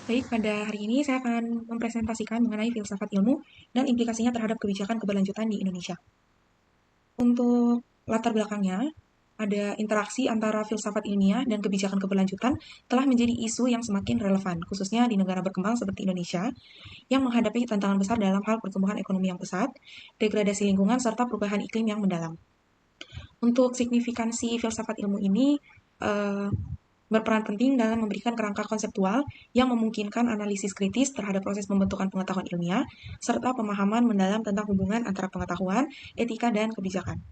Baik, pada hari ini saya akan mempresentasikan mengenai filsafat ilmu dan implikasinya terhadap kebijakan keberlanjutan di Indonesia. Untuk latar belakangnya, ada interaksi antara filsafat ilmiah dan kebijakan keberlanjutan telah menjadi isu yang semakin relevan, khususnya di negara berkembang seperti Indonesia, yang menghadapi tantangan besar dalam hal pertumbuhan ekonomi yang pesat, degradasi lingkungan, serta perubahan iklim yang mendalam. Untuk signifikansi filsafat ilmu ini, eh, berperan penting dalam memberikan kerangka konseptual yang memungkinkan analisis kritis terhadap proses pembentukan pengetahuan ilmiah, serta pemahaman mendalam tentang hubungan antara pengetahuan, etika, dan kebijakan.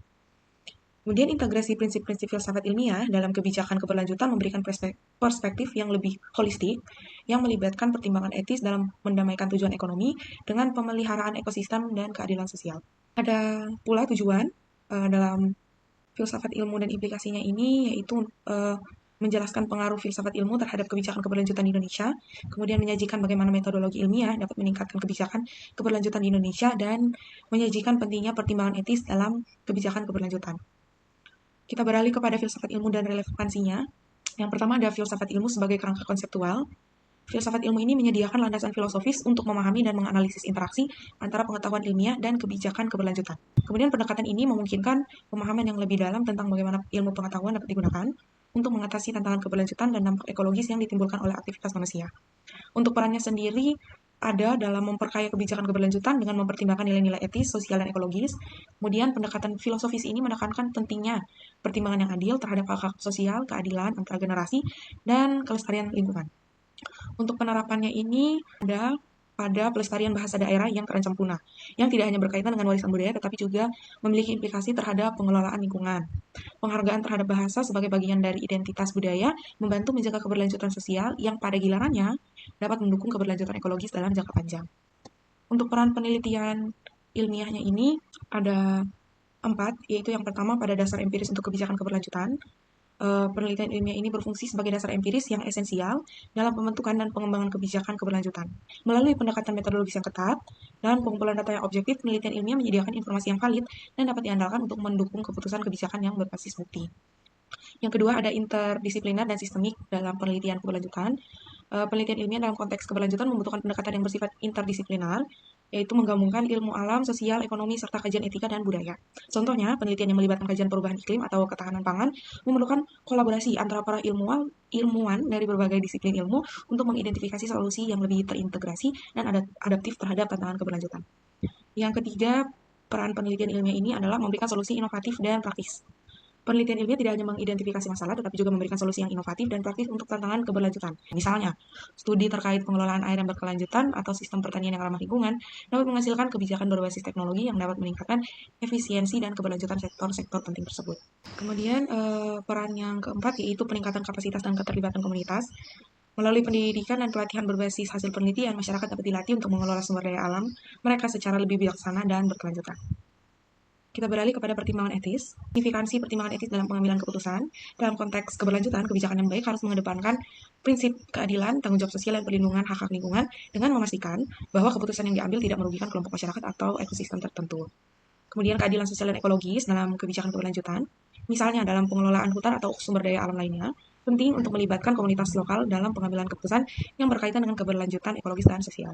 Kemudian integrasi prinsip-prinsip filsafat ilmiah dalam kebijakan keberlanjutan memberikan perspektif yang lebih holistik, yang melibatkan pertimbangan etis dalam mendamaikan tujuan ekonomi dengan pemeliharaan ekosistem dan keadilan sosial. Ada pula tujuan dalam filsafat ilmu dan implikasinya ini, yaitu menjelaskan pengaruh filsafat ilmu terhadap kebijakan keberlanjutan di Indonesia, kemudian menyajikan bagaimana metodologi ilmiah dapat meningkatkan kebijakan keberlanjutan di Indonesia, dan menyajikan pentingnya pertimbangan etis dalam kebijakan keberlanjutan. Kita beralih kepada filsafat ilmu dan relevansinya. Yang pertama ada filsafat ilmu sebagai kerangka konseptual. Filsafat ilmu ini menyediakan landasan filosofis untuk memahami dan menganalisis interaksi antara pengetahuan ilmiah dan kebijakan keberlanjutan. Kemudian pendekatan ini memungkinkan pemahaman yang lebih dalam tentang bagaimana ilmu pengetahuan dapat digunakan untuk mengatasi tantangan keberlanjutan dan dampak ekologis yang ditimbulkan oleh aktivitas manusia. Untuk perannya sendiri ada dalam memperkaya kebijakan keberlanjutan dengan mempertimbangkan nilai-nilai etis, sosial, dan ekologis. Kemudian pendekatan filosofis ini menekankan pentingnya pertimbangan yang adil terhadap hak-hak sosial, keadilan antar generasi, dan kelestarian lingkungan. Untuk penerapannya ini ada pada pelestarian bahasa daerah yang terancam punah, yang tidak hanya berkaitan dengan warisan budaya, tetapi juga memiliki implikasi terhadap pengelolaan lingkungan. Penghargaan terhadap bahasa sebagai bagian dari identitas budaya membantu menjaga keberlanjutan sosial yang pada gilirannya dapat mendukung keberlanjutan ekologis dalam jangka panjang. Untuk peran penelitian ilmiahnya ini ada 4, yaitu yang pertama pada dasar empiris untuk kebijakan keberlanjutan. Penelitian ilmiah ini berfungsi sebagai dasar empiris yang esensial dalam pembentukan dan pengembangan kebijakan keberlanjutan. Melalui pendekatan metodologis yang ketat dan pengumpulan data yang objektif, penelitian ilmiah menyediakan informasi yang valid dan dapat diandalkan untuk mendukung keputusan kebijakan yang berbasis bukti. Yang kedua ada interdisipliner dan sistemik dalam penelitian keberlanjutan. Penelitian ilmiah dalam konteks keberlanjutan membutuhkan pendekatan yang bersifat interdisipliner, yaitu menggabungkan ilmu alam, sosial, ekonomi, serta kajian etika dan budaya. Contohnya, penelitian yang melibatkan kajian perubahan iklim atau ketahanan pangan memerlukan kolaborasi antara para ilmuwan dari berbagai disiplin ilmu untuk mengidentifikasi solusi yang lebih terintegrasi dan adaptif terhadap tantangan keberlanjutan. Yang ketiga, peran penelitian ilmiah ini adalah memberikan solusi inovatif dan praktis. Penelitian ilmiah tidak hanya mengidentifikasi masalah, tetapi juga memberikan solusi yang inovatif dan praktis untuk tantangan keberlanjutan. Misalnya, studi terkait pengelolaan air yang berkelanjutan atau sistem pertanian yang ramah lingkungan dapat menghasilkan kebijakan berbasis teknologi yang dapat meningkatkan efisiensi dan keberlanjutan sektor-sektor penting tersebut. Kemudian, peran yang keempat yaitu peningkatan kapasitas dan keterlibatan komunitas. Melalui pendidikan dan pelatihan berbasis hasil penelitian, masyarakat dapat dilatih untuk mengelola sumber daya alam mereka secara lebih bijaksana dan berkelanjutan. Kita beralih kepada pertimbangan etis. Signifikansi pertimbangan etis dalam pengambilan keputusan. Dalam konteks keberlanjutan, kebijakan yang baik harus mengedepankan prinsip keadilan, tanggung jawab sosial, dan perlindungan hak-hak lingkungan dengan memastikan bahwa keputusan yang diambil tidak merugikan kelompok masyarakat atau ekosistem tertentu. Kemudian keadilan sosial dan ekologis dalam kebijakan keberlanjutan. Misalnya dalam pengelolaan hutan atau sumber daya alam lainnya, penting untuk melibatkan komunitas lokal dalam pengambilan keputusan yang berkaitan dengan keberlanjutan ekologis dan sosial.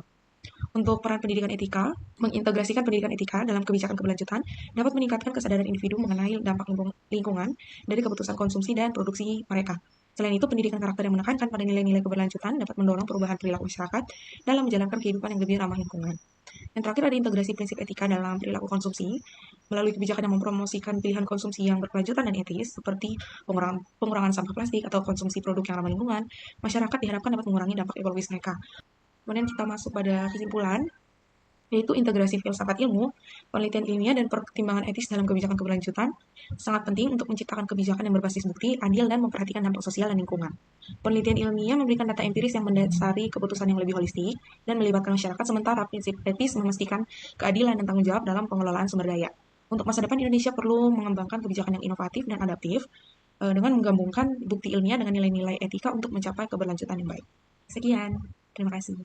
Untuk peran pendidikan etika, mengintegrasikan pendidikan etika dalam kebijakan keberlanjutan dapat meningkatkan kesadaran individu mengenai dampak lingkungan dari keputusan konsumsi dan produksi mereka. Selain itu, pendidikan karakter yang menekankan pada nilai-nilai keberlanjutan dapat mendorong perubahan perilaku masyarakat dalam menjalankan kehidupan yang lebih ramah lingkungan. Yang terakhir ada integrasi prinsip etika dalam perilaku konsumsi melalui kebijakan yang mempromosikan pilihan konsumsi yang berkelanjutan dan etis seperti pengurangan sampah plastik atau konsumsi produk yang ramah lingkungan. Masyarakat diharapkan dapat mengurangi dampak ekologis mereka. Kemudian kita masuk pada kesimpulan, yaitu integrasi filsafat ilmu, penelitian ilmiah, dan pertimbangan etis dalam kebijakan keberlanjutan sangat penting untuk menciptakan kebijakan yang berbasis bukti, adil, dan memperhatikan dampak sosial dan lingkungan. Penelitian ilmiah memberikan data empiris yang mendasari keputusan yang lebih holistik dan melibatkan masyarakat, sementara prinsip etis memastikan keadilan dan tanggung jawab dalam pengelolaan sumber daya. Untuk masa depan, Indonesia perlu mengembangkan kebijakan yang inovatif dan adaptif dengan menggabungkan bukti ilmiah dengan nilai-nilai etika untuk mencapai keberlanjutan yang baik. Sekian, terima kasih.